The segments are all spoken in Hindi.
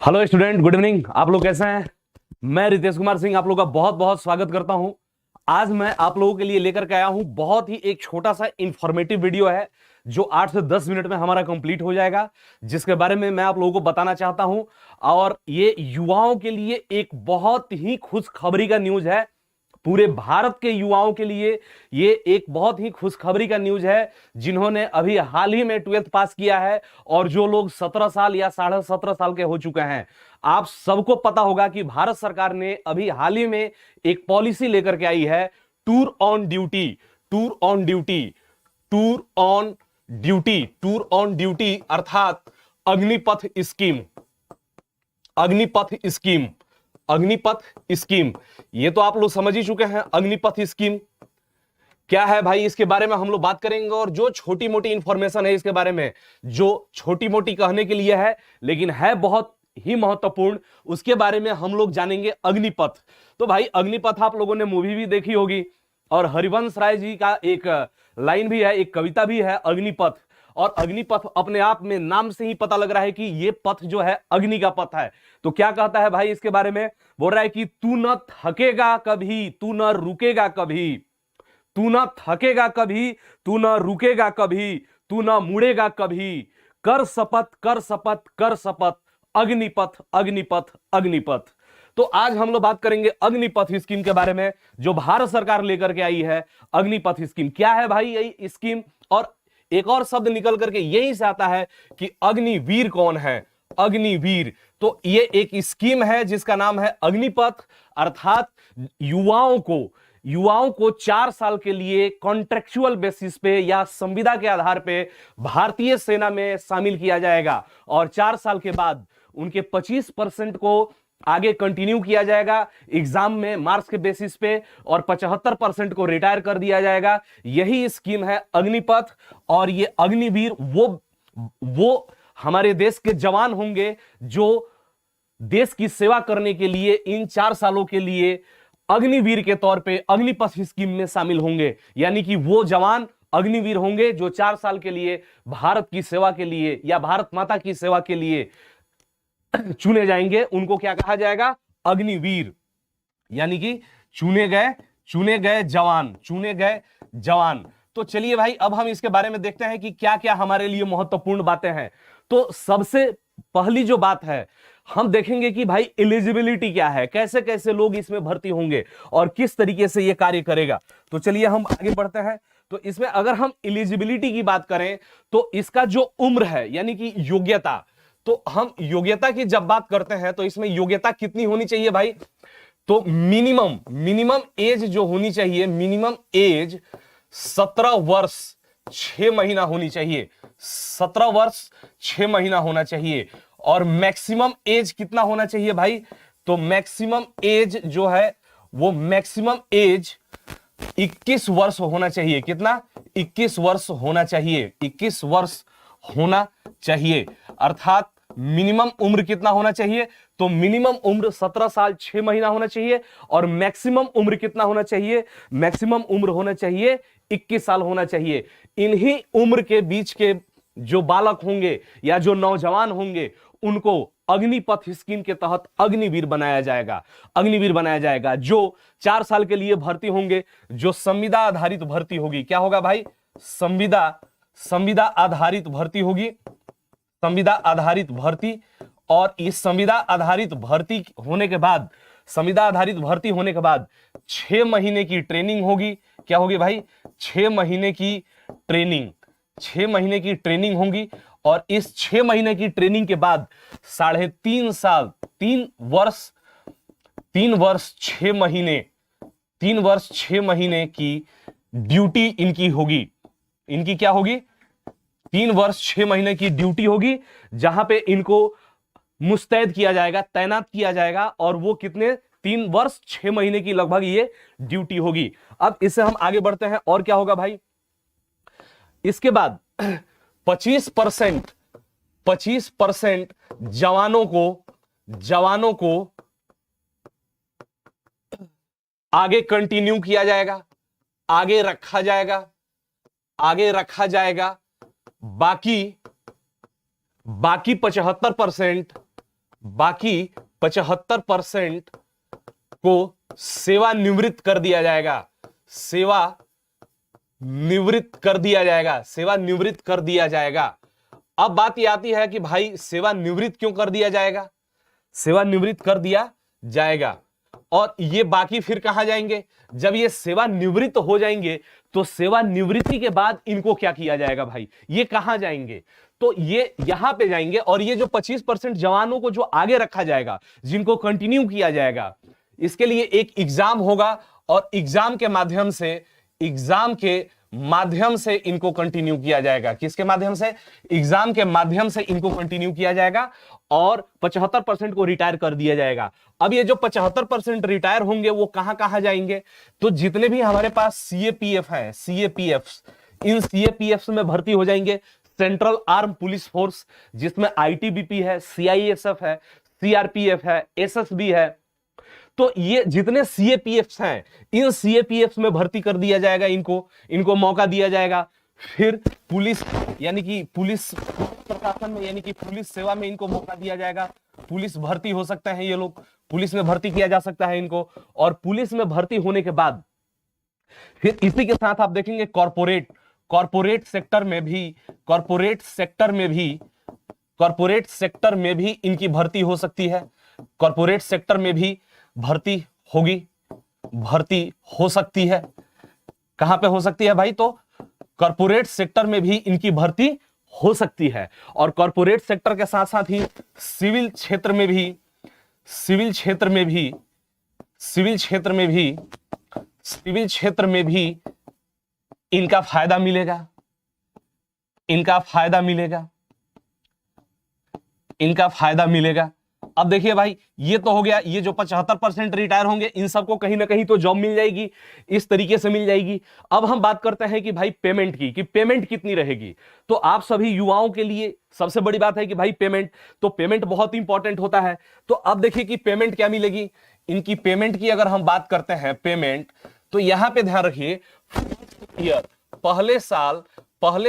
Hello student, good evening. आप लोग कैसे हैं? मैं रितेश कुमार सिंह आप लोग का बहुत बहुत स्वागत करता हूं। आज मैं आप लोगों के लिए लेकर के आया हूं बहुत ही एक छोटा सा इंफॉर्मेटिव वीडियो है जो 8 से 10 मिनट में हमारा कंप्लीट हो जाएगा, जिसके बारे में मैं आप लोगों को बताना चाहता हूं। और ये युवाओं के लिए एक बहुत ही खुशखबरी का न्यूज है। पूरे भारत के युवाओं के लिए ये एक बहुत ही खुशखबरी का न्यूज है, जिन्होंने अभी हाल ही में 12th पास किया है और जो लोग 17 साल या 17.5 साल के हो चुके हैं। आप सबको पता होगा कि भारत सरकार ने अभी हाल ही में एक पॉलिसी लेकर के आई है, tour on duty. Tour on duty, tour on duty, tour on duty अर्थात Agnipath scheme. Agnipath scheme, Agnipath scheme, ये तो आप लोग समझ ही चुके हैं। अग्निपथ स्कीम क्या है भाई, इसके बारे में हम लोग बात करेंगे। और जो छोटी मोटी इंफॉर्मेशन है इसके बारे में, जो छोटी मोटी कहने के लिए है लेकिन है बहुत ही महत्वपूर्ण, उसके बारे में हम लोग जानेंगे। अग्निपथ, तो भाई अग्निपथ आप लोगों ने मूवी भी देखी होगी और हरिवंश राय जी का एक लाइन भी है, एक कविता भी है, अग्निपथ। और अग्निपथ अपने आप में नाम से ही पता लग रहा है कि ये पथ जो है अग्नि का पथ है। तो क्या कहता है भाई इसके बारे में? बोल रहा है कि तू न थकेगा कभी, तू न रुकेगा कभी, तू न थकेगा कभी, तू न रुकेगा कभी, तू न मुड़ेगा कभी, कर शपथ कर शपथ कर शपथ, अग्निपथ अग्निपथ अग्निपथ। तो आज हम लोग बात करेंगे अग्निपथ स्कीम के बारे में, जो भारत सरकार लेकर के आई है। अग्निपथ स्कीम क्या है भाई यही स्कीम? और एक और शब्द निकल करके यही से आता है कि अग्निवीर कौन है? अग्निवीर। तो ये एक स्कीम है जिसका नाम है अग्निपथ, अर्थात युवाओं को 4 साल के लिए कॉन्ट्रेक्चुअल बेसिस पे या संविदा के आधार पे भारतीय सेना में शामिल किया जाएगा। और 4 साल के बाद उनके 25% को आगे कंटिन्यू किया जाएगा एग्जाम में मार्क्स के बेसिस पे, और 75% को रिटायर कर दिया जाएगा। यही स्कीम है अग्निपथ। और ये अग्निवीर वो हमारे देश के जवान होंगे जो देश की सेवा करने के लिए इन 4 सालों के लिए अग्निवीर के तौर पे अग्निपथ स्कीम में शामिल होंगे। यानी कि वो जवान अग्निवीर होंगे जो 4 साल के लिए भारत की सेवा के लिए या भारत माता की सेवा के लिए चुने जाएंगे। उनको क्या कहा जाएगा? अग्निवीर। यानी कि चुने गए जवान, चुने गए जवान। तो चलिए भाई, अब हम इसके बारे में देखते हैं कि क्या क्या हमारे लिए महत्वपूर्ण बातें हैं। तो सबसे पहली जो बात है, हम देखेंगे कि भाई एलिजिबिलिटी क्या है, कैसे कैसे लोग इसमें भर्ती होंगे और किस तरीके से यह कार्य करेगा। तो चलिए हम आगे बढ़ते हैं। तो इसमें अगर हम एलिजिबिलिटी की बात करें तो इसका जो उम्र है यानी कि योग्यता, तो हम योग्यता की जब बात करते हैं तो इसमें योग्यता कितनी होनी चाहिए भाई? तो मिनिमम एज जो होनी चाहिए, मिनिमम एज 17 वर्ष 6 महीना होनी चाहिए। 17 वर्ष 6 महीना होना चाहिए। और मैक्सिमम एज कितना होना चाहिए भाई? तो मैक्सिमम एज जो है वो मैक्सिमम एज 21 वर्ष होना चाहिए। कितना? 21 वर्ष होना चाहिए। 21 वर्ष होना चाहिए। अर्थात मिनिमम उम्र कितना होना चाहिए? तो मिनिमम उम्र 17 साल 6 महीना होना चाहिए। और मैक्सिमम उम्र कितना होना चाहिए? मैक्सिमम उम्र होना चाहिए 21 साल होना चाहिए। इन्हीं उम्र के बीच के जो बालक होंगे या जो नौजवान होंगे उनको अग्निपथ स्कीम के तहत अग्निवीर बनाया जाएगा। अग्निवीर बनाया जाएगा जो 4 साल के लिए भर्ती होंगे, जो संविदा आधारित भर्ती होगी। क्या होगा भाई? संविदा आधारित भर्ती होगी। संविदा आधारित भर्ती। और इस संविदा आधारित भर्ती होने के बाद, संविदा आधारित भर्ती होने के बाद 6 महीने की ट्रेनिंग होगी। क्या होगी भाई? 6 महीने की ट्रेनिंग। 6 महीने की ट्रेनिंग होगी। और इस 6 महीने की ट्रेनिंग के बाद 3.5 साल, 3 वर्ष 6 महीने, 3 वर्ष 6 महीने की ड्यूटी इनकी होगी। इनकी क्या होगी? 3 वर्ष 6 महीने की ड्यूटी होगी, जहां पे इनको मुस्तैद किया जाएगा, तैनात किया जाएगा। और वो कितने? 3 वर्ष 6 महीने की लगभग ये ड्यूटी होगी। अब इससे हम आगे बढ़ते हैं। और क्या होगा भाई? इसके बाद 25% जवानों को आगे कंटिन्यू किया जाएगा, आगे रखा जाएगा। बाकी 75% बाकी 75% को सेवानिवृत्त कर दिया जाएगा, सेवानिवृत्त कर दिया जाएगा, सेवानिवृत्त कर दिया जाएगा। अब बात यह आती है कि भाई सेवानिवृत्त क्यों कर दिया जाएगा? सेवानिवृत्त कर दिया जाएगा और ये बाकी फिर कहां जाएंगे? जब ये सेवानिवृत्त हो जाएंगे तो सेवानिवृत्ति के बाद इनको क्या किया जाएगा भाई? ये कहां जाएंगे? तो ये यहां पे जाएंगे और ये जो 25% जवानों को जो आगे रखा जाएगा, जिनको कंटिन्यू किया जाएगा, इसके लिए एक एग्जाम होगा और एग्जाम के माध्यम से इनको कंटिन्यू किया जाएगा। किसके माध्यम से? एग्जाम के माध्यम से इनको कंटिन्यू किया जाएगा और 75% को रिटायर कर दिया जाएगा। अब ये जो 75% रिटायर होंगे वो कहां कहां जाएंगे? तो जितने भी हमारे पास सीएपीएफ है, इन सीएपीएफ में भर्ती हो जाएंगे। सेंट्रल आर्म पुलिस फोर्स, जिसमें आईटीबीपी है, सीआईएसएफ है, सीआरपीएफ है, एसएसबी है। तो ये जितने सीएपीएफ हैं, इन सीएपीएफ में भर्ती कर दिया जाएगा, इनको मौका दिया जाएगा। फिर पुलिस यानी कि पुलिस प्रशासन में यानी कि पुलिस सेवा में इनको मौका दिया जाएगा। पुलिस भर्ती हो सकते हैं ये लोग, पुलिस में भर्ती किया जा सकता है इनको। और पुलिस में भर्ती होने के बाद फिर इसी के साथ आप देखेंगे कॉर्पोरेट सेक्टर में भी इनकी भर्ती हो सकती है। कॉर्पोरेट सेक्टर में भी भर्ती हो सकती है। कहां पे हो सकती है भाई? तो कॉर्पोरेट सेक्टर में भी इनकी भर्ती हो सकती है। और कॉर्पोरेट सेक्टर के साथ साथ ही सिविल क्षेत्र में भी इनका फायदा मिलेगा। अब देखिए भाई, ये तो हो गया, ये जो 75% रिटायर होंगे इन सबको कहीं ना कहीं तो जॉब मिल जाएगी, इस तरीके से मिल जाएगी। अब हम बात करते हैं कि भाई पेमेंट की, कि पेमेंट कितनी रहेगी। तो आप सभी युवाओं के लिए सबसे बड़ी बात है कि भाई पेमेंट बहुत इंपॉर्टेंट होता है। तो अब देखिए कि पेमेंट क्या मिलेगी। इनकी पेमेंट की अगर हम बात करते हैं पेमेंट, तो यहां पे ध्यान रखिए, पहले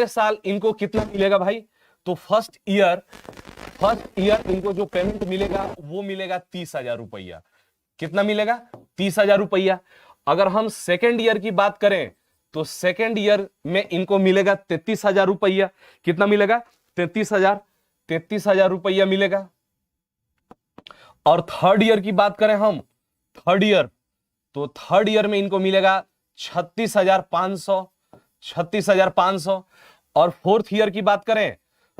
साल इनको कितना मिलेगा भाई? तो फर्स्ट ईयर इनको जो पेमेंट मिलेगा वो मिलेगा 30,000 रुपया। कितना मिलेगा? 30,000 रुपया। अगर हम सेकेंड ईयर की बात करें तो सेकेंड ईयर में इनको मिलेगा 33,000 रुपया। कितना मिलेगा? 33,000 रुपया मिलेगा। और थर्ड ईयर की बात करें हम, थर्ड ईयर में इनको मिलेगा 36,500। और फोर्थ ईयर की बात करें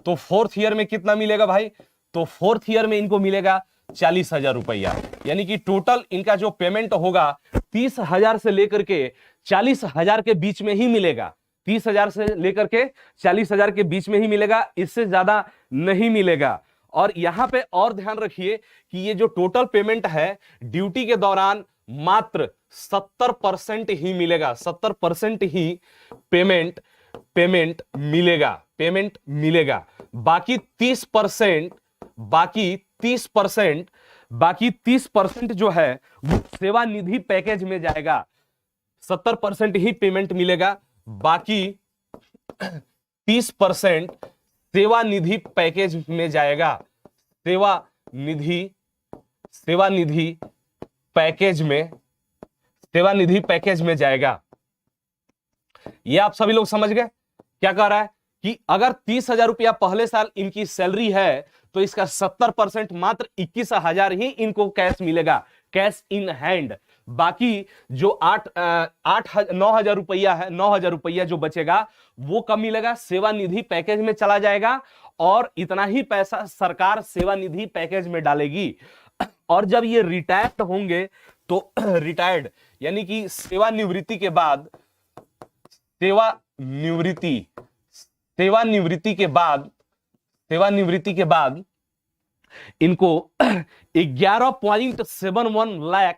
तो फोर्थ ईयर में कितना मिलेगा भाई? तो फोर्थ ईयर में इनको मिलेगा 40,000 रुपया। यानी कि टोटल इनका जो पेमेंट होगा 30,000 से लेकर के 40,000 के बीच में ही मिलेगा। 30,000 से लेकर के 40,000 के बीच में ही मिलेगा, इससे ज्यादा नहीं मिलेगा। और यहां पे और ध्यान रखिए कि ये जो टोटल पेमेंट है ड्यूटी के दौरान मात्र 70% ही मिलेगा। 70% ही पेमेंट मिलेगा। बाकी 30% जो है वो सेवानिधि पैकेज में जाएगा। 70% ही पेमेंट मिलेगा, बाकी 30% सेवानिधि पैकेज में जाएगा। सेवानिधि पैकेज में जाएगा। ये आप सभी लोग समझ गए क्या कह रहा है? कि अगर 30,000 रुपया पहले साल इनकी सैलरी है तो इसका 70% मात्र 21,000 ही इनको कैश मिलेगा, कैश इन हैंड। बाकी जो 9,000 रुपया है, 9,000 रुपया जो बचेगा वो कब मिलेगा? सेवानिधि पैकेज में चला जाएगा और इतना ही पैसा सरकार सेवानिधि पैकेज में डालेगी। और जब ये रिटायर्ड होंगे तो रिटायर्ड यानी कि सेवानिवृत्ति के बाद इनको 11.71 लाख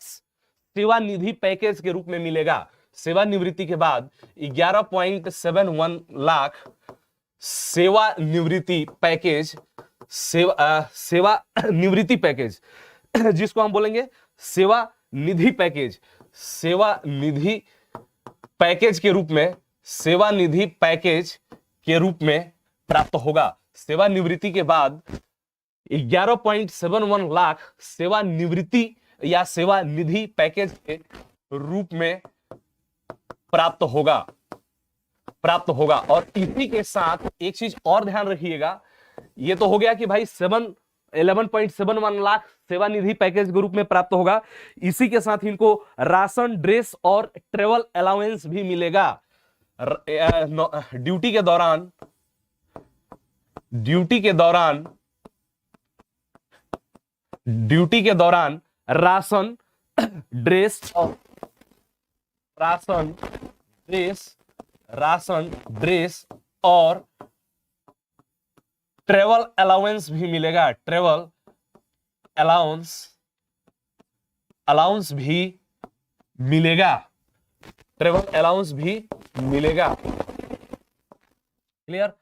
सेवानिधि पैकेज के रूप में मिलेगा। सेवानिवृत्ति के बाद 11.71 लाख सेवानिवृत्ति पैकेज, जिसको हम बोलेंगे सेवानिधि पैकेज के रूप में प्राप्त होगा। सेवानिवृत्ति के बाद 11.71 लाख सेवानिवृत्ति या सेवा निधि पैकेज के रूप में प्राप्त होगा। और इसी के साथ एक चीज और ध्यान रखिएगा, ये तो हो गया कि भाई 11.71 लाख सेवा निधि पैकेज के रूप में प्राप्त होगा। इसी के साथ इनको राशन, ड्रेस और ट्रेवल अलाउंस भी मिलेगा। ड्यूटी के दौरान राशन, ड्रेस और ट्रेवल अलाउंस भी मिलेगा। ट्रेवल अलाउंस भी मिलेगा। क्लियर।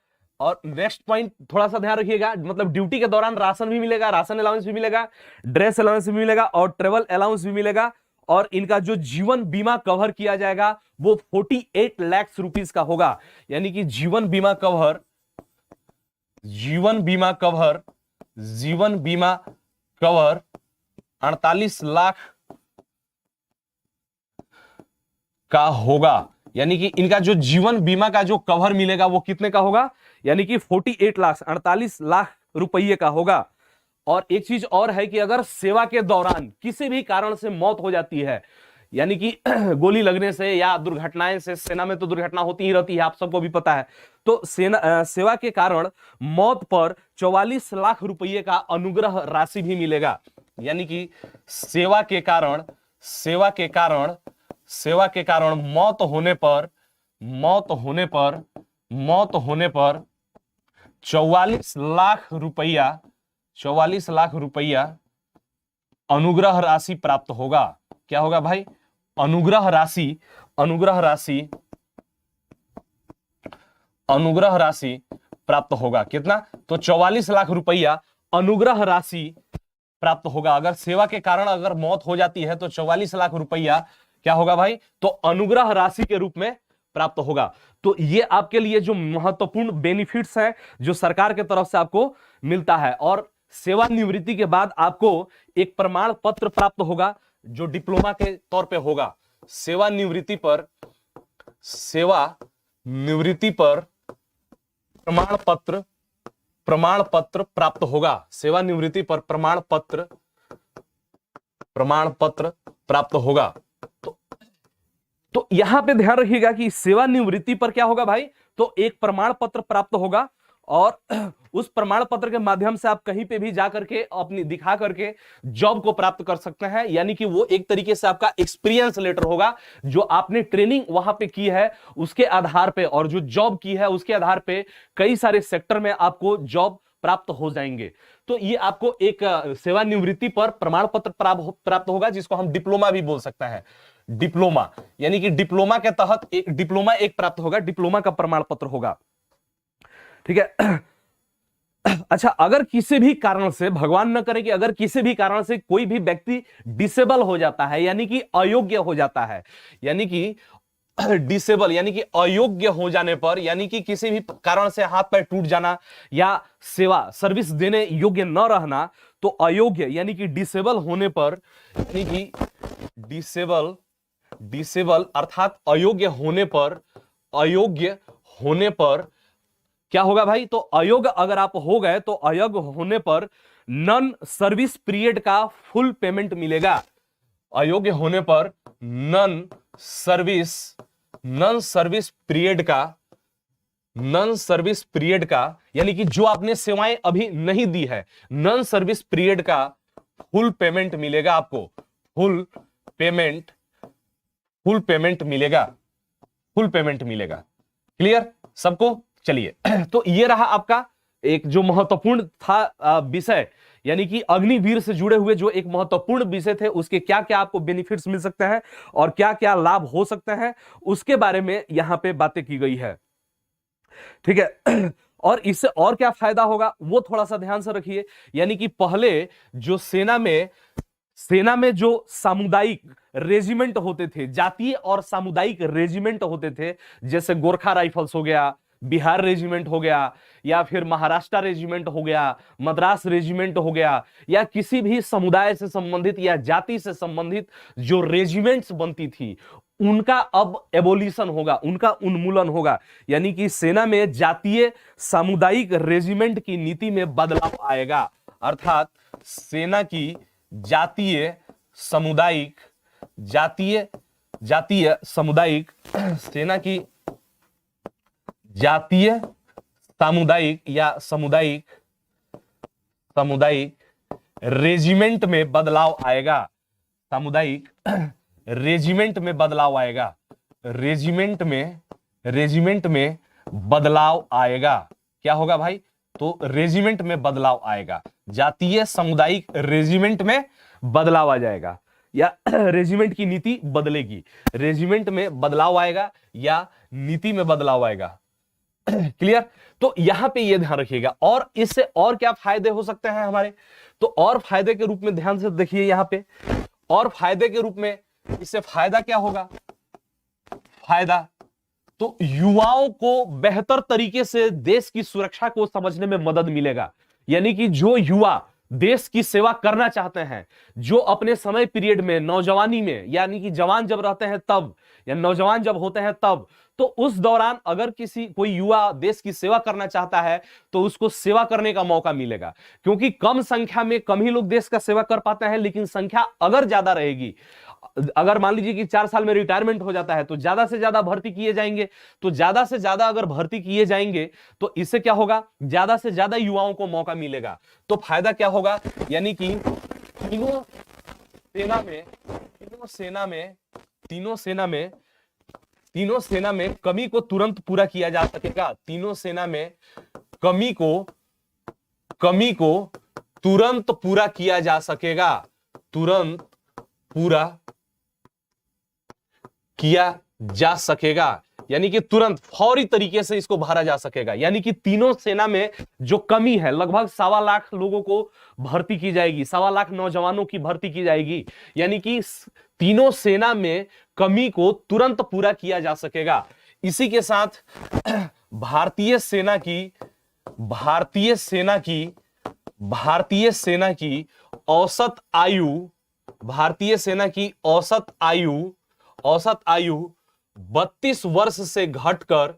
और नेक्स्ट पॉइंट थोड़ा सा ध्यान रखिएगा, मतलब ड्यूटी के दौरान राशन भी मिलेगा, राशन अलाउंस भी मिलेगा, ड्रेस अलाउंस भी मिलेगा और ट्रेवल अलाउंस भी मिलेगा। और इनका जो जीवन बीमा कवर किया जाएगा वो 48 लाख रुपीस का होगा। यानी कि जीवन बीमा कवर जीवन बीमा कवर 48 लाख का होगा। यानी कि इनका जो जीवन बीमा का जो कवर मिलेगा वो कितने का होगा, यानी कि 48 लाख रुपये का होगा। और एक चीज और है कि अगर सेवा के दौरान किसी भी कारण से मौत हो जाती है, यानी कि गोली लगने से या दुर्घटनाएं से, सेना में तो दुर्घटना होती ही रहती है, आप सबको भी पता है, तो सेवा के कारण मौत पर 44 लाख रुपये का अनुग्रह राशि भी मिलेगा। यानी कि सेवा के कारण मौत होने पर 44 लाख रुपया अनुग्रह राशि प्राप्त होगा। क्या होगा भाई? अनुग्रह राशि प्राप्त होगा। कितना? तो 44 लाख रुपया अनुग्रह राशि प्राप्त होगा। अगर सेवा के कारण अगर मौत हो जाती है तो 44 लाख रुपया क्या होगा भाई? तो अनुग्रह राशि के रूप में प्राप्त होगा। तो ये आपके लिए जो महत्वपूर्ण बेनिफिट्स हैं जो सरकार के तरफ से आपको मिलता है। और सेवानिवृत्ति के बाद आपको एक प्रमाण पत्र प्राप्त होगा जो डिप्लोमा के तौर पे होगा। सेवानिवृत्ति पर प्रमाण पत्र प्राप्त होगा। सेवानिवृत्ति पर प्रमाण पत्र प्राप्त होगा। तो यहां पे ध्यान रखिएगा कि सेवानिवृत्ति पर क्या होगा भाई? तो एक प्रमाण पत्र प्राप्त होगा और उस प्रमाण पत्र के माध्यम से आप कहीं पे भी जाकर के अपनी दिखा करके जॉब को प्राप्त कर सकते हैं। यानी कि वो एक तरीके से आपका एक्सपीरियंस लेटर होगा, जो आपने ट्रेनिंग वहां पे की है उसके आधार पे और जो जॉब की है उसके आधार पे कई सारे सेक्टर में आपको जॉब प्राप्त हो जाएंगे। तो ये आपको एक सेवानिवृत्ति पर प्रमाण पत्र प्राप्त होगा, जिसको हम डिप्लोमा भी बोल सकते हैं। डिप्लोमा यानी कि डिप्लोमा के तहत एक डिप्लोमा प्राप्त होगा, डिप्लोमा का प्रमाण पत्र होगा। ठीक है। अच्छा, अगर किसी भी कारण से, भगवान न करे कि अगर किसी भी कारण से कोई भी व्यक्ति डिसेबल हो जाता है, यानी कि अयोग्य हो जाता है, यानी कि डिसेबल यानी कि अयोग्य हो जाने पर, यानी कि किसी भी कारण से हाथ पैर टूट जाना या सर्विस देने योग्य न रहना, तो अयोग्य यानी कि डिसेबल होने पर, यानी कि डिसेबल अर्थात अयोग्य होने पर क्या होगा भाई? तो अयोग्य अगर आप हो गए तो अयोग्य होने पर नॉन सर्विस पीरियड का फुल पेमेंट मिलेगा। अयोग्य होने पर नॉन सर्विस पीरियड का यानी कि जो आपने सेवाएं अभी नहीं दी है, नॉन सर्विस पीरियड का फुल पेमेंट मिलेगा आपको। फुल पेमेंट मिलेगा। क्लियर सबको? चलिए, तो ये रहा आपका एक जो महत्वपूर्ण था विषय, यानी कि अग्निवीर से जुड़े हुए जो एक महत्वपूर्ण विषय थे, उसके क्या क्या आपको बेनिफिट्स मिल सकते हैं और क्या क्या लाभ हो सकते हैं, उसके बारे में यहां पे बातें की गई है। ठीक है। और इससे और क्या फायदा होगा वो थोड़ा सा ध्यान से रखिए। यानी कि पहले जो सेना में जो सामुदायिक रेजिमेंट होते थे, जातीय और सामुदायिक रेजिमेंट होते थे, जैसे गोरखा राइफल्स हो गया, बिहार रेजिमेंट हो गया, या फिर महाराष्ट्र रेजिमेंट हो गया, मद्रास रेजिमेंट हो गया, या किसी भी समुदाय से संबंधित या जाति से संबंधित जो रेजिमेंट्स बनती थी, उनका अब एबोलिशन होगा, उनका उन्मूलन होगा। यानी कि सेना में जातीय सामुदायिक रेजिमेंट की नीति में बदलाव आएगा। अर्थात सेना की जातीय सामुदायिक सेना की जातीय सामुदायिक या सामुदायिक रेजिमेंट में बदलाव आएगा। सामुदायिक रेजिमेंट में बदलाव आएगा। रेजिमेंट में बदलाव आएगा। क्या होगा भाई? तो रेजिमेंट में बदलाव आएगा, जातीय सामुदायिक रेजिमेंट में बदलाव आ जाएगा, या रेजिमेंट की नीति बदलेगी। रेजिमेंट में बदलाव आएगा या नीति में बदलाव आएगा। क्लियर? तो यहां पे ये ध्यान रखिएगा। और इससे और क्या फायदे हो सकते हैं हमारे? तो और फायदे के रूप में ध्यान से देखिए यहां पे, और फायदे के रूप में इससे फायदा क्या होगा? फायदा तो युवाओं को बेहतर तरीके से देश की सुरक्षा को समझने में मदद मिलेगा। यानी कि जो युवा देश की सेवा करना चाहते हैं, जो अपने समय पीरियड में, नौजवानी में, यानी कि जवान जब रहते हैं तब, या नौजवान जब होते हैं तब, तो उस दौरान अगर कोई युवा देश की सेवा करना चाहता है तो उसको सेवा करने का मौका मिलेगा। क्योंकि कम संख्या में कम ही लोग देश का सेवा कर पाते हैं, लेकिन संख्या अगर ज्यादा रहेगी, अगर मान लीजिए कि 4 साल में रिटायरमेंट हो जाता है तो ज्यादा से ज्यादा भर्ती किए जाएंगे। तो ज्यादा से ज्यादा अगर भर्ती किए जाएंगे तो इससे क्या होगा? ज्यादा से ज्यादा युवाओं को मौका मिलेगा। तो फायदा क्या होगा? यानी कि तीनों सेना में कमी को तुरंत पूरा किया जा सकेगा। तीनों सेना में कमी को तुरंत पूरा किया जा सकेगा। तुरंत पूरा किया जा सकेगा, यानी कि तुरंत फौरी तरीके से इसको भरा जा सकेगा। यानी कि तीनों सेना में जो कमी है, लगभग 1.25 लाख लोगों को भर्ती की जाएगी, 1.25 लाख नौजवानों की भर्ती की जाएगी। यानी कि तीनों सेना में कमी को तुरंत पूरा किया जा सकेगा। इसी के साथ भारतीय सेना की औसत आयु 32 वर्ष से घटकर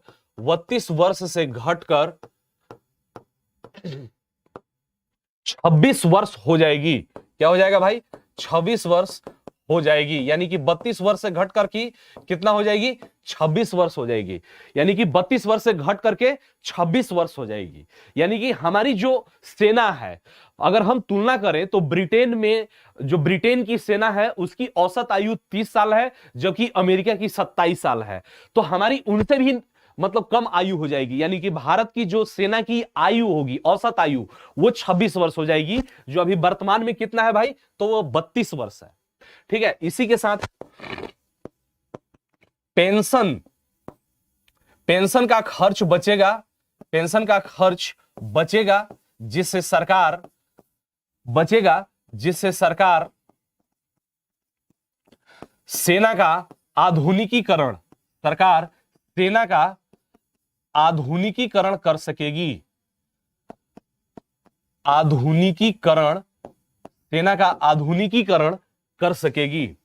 26 वर्ष हो जाएगी। क्या हो जाएगा भाई? 26 वर्ष हो जाएगी। यानी कि 32 वर्ष से घट करके कितना हो जाएगी? 26 वर्ष हो जाएगी। यानी कि 32 वर्ष से घट करके 26 वर्ष हो जाएगी। यानी कि हमारी जो सेना है, अगर हम तुलना करें तो ब्रिटेन की सेना है उसकी औसत आयु 30 साल है, जबकि अमेरिका की 27 साल है। तो हमारी उनसे भी मतलब कम आयु हो जाएगी। यानी कि भारत की जो सेना की आयु होगी, औसत आयु, वो 26 वर्ष हो जाएगी, जो अभी वर्तमान में कितना है भाई? तो वो 32 वर्ष है। ठीक है। इसी के साथ पेंशन का खर्च बचेगा, जिससे सरकार सेना का आधुनिकीकरण कर सकेगी। सेना का आधुनिकीकरण कर सकेगी।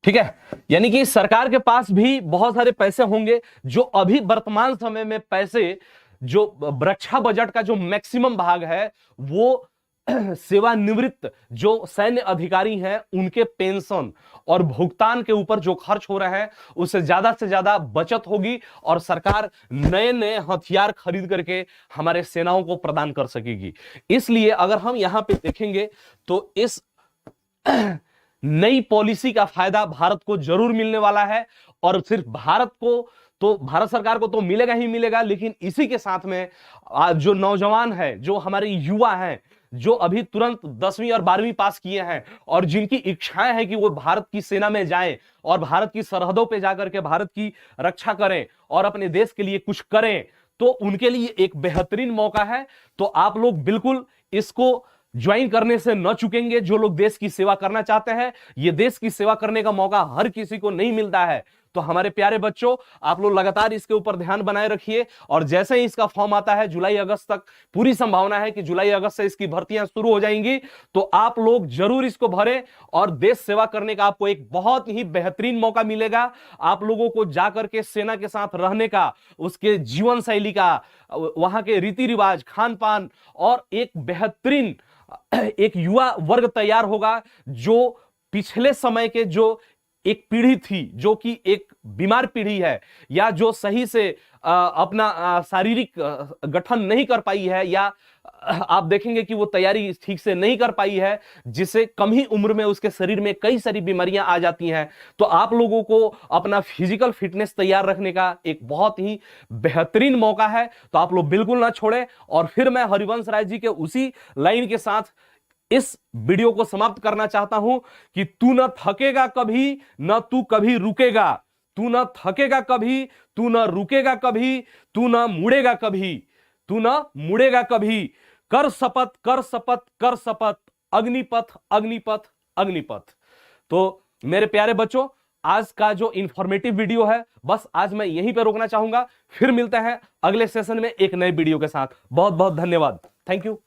ठीक है। यानी कि सरकार के पास भी बहुत सारे पैसे होंगे, जो अभी वर्तमान समय में पैसे, जो रक्षा बजट का जो मैक्सिमम भाग है, वो सेवानिवृत्त जो सैन्य अधिकारी हैं उनके पेंशन और भुगतान के ऊपर जो खर्च हो रहा है, उससे ज्यादा बचत होगी और सरकार नए नए हथियार खरीद करके हमारे सेनाओं को प्रदान कर सकेगी। इसलिए अगर हम यहां पे देखेंगे तो इस नई पॉलिसी का फायदा भारत को जरूर मिलने वाला है। और सिर्फ भारत सरकार को तो मिलेगा ही मिलेगा, लेकिन इसी के साथ में जो नौजवान है, जो हमारे युवा हैं, जो अभी तुरंत 10वीं और 12वीं पास किए हैं और जिनकी इच्छाएं हैं कि वो भारत की सेना में जाएं और भारत की सरहदों पे जाकर के भारत की रक्षा करें और अपने देश के लिए कुछ करें, तो उनके लिए एक बेहतरीन मौका है। तो आप लोग बिल्कुल इसको ज्वाइन करने से न चुकेंगे। जो लोग देश की सेवा करना चाहते हैं, ये देश की सेवा करने का मौका हर किसी को नहीं मिलता है। तो तो हमारे प्यारे बच्चों, आप लोग लगातार इसके ऊपर ध्यान बनाए रखिए और जैसे ही इसका फॉर्म आता है जुलाई अगस्त तक, पूरी संभावना है कि जुलाई अगस्त से इसकी भर्तियां शुरू हो जाएंगी, तो आप लोग जरूर इसको भरें और देश सेवा करने का आपको एक बहुत ही बेहतरीन मौका मिलेगा। आप लोगों को जाकर के सेना के साथ रहने का, उसके जीवन शैली का, वहां के रीति रिवाज, खान पान और एक बेहतरीन एक युवा वर्ग तैयार होगा जो पिछले समय के जो एक पीढ़ी थी जो कि एक बीमार पीढ़ी है या जो सही से अपना शारीरिक गठन नहीं कर पाई है या आप देखेंगे कि वो तैयारी ठीक से नहीं कर पाई है, जिसे कम ही उम्र में उसके शरीर में कई सारी बीमारियां आ जाती हैं। तो आप लोगों को अपना फिजिकल फिटनेस तैयार रखने का एक बहुत ही बेहतरीन मौका है, तो आप लोग बिल्कुल ना छोड़ें। और फिर मैं हरिवंश राय जी के उसी लाइन के साथ इस वीडियो को समाप्त करना चाहता हूं कि तू न थकेगा कभी, न तू कभी रुकेगा, तू न थकेगा कभी, तू न रुकेगा कभी, तू न मुड़ेगा कभी, तू न मुड़ेगा कभी, कर शपथ कर शपथ कर शपथ, अग्निपथ अग्निपथ अग्निपथ। तो मेरे प्यारे बच्चों, आज का जो इंफॉर्मेटिव वीडियो है बस आज मैं यहीं पे रोकना चाहूंगा। फिर मिलते हैं अगले सेशन में एक नए वीडियो के साथ। बहुत बहुत धन्यवाद। Thank you.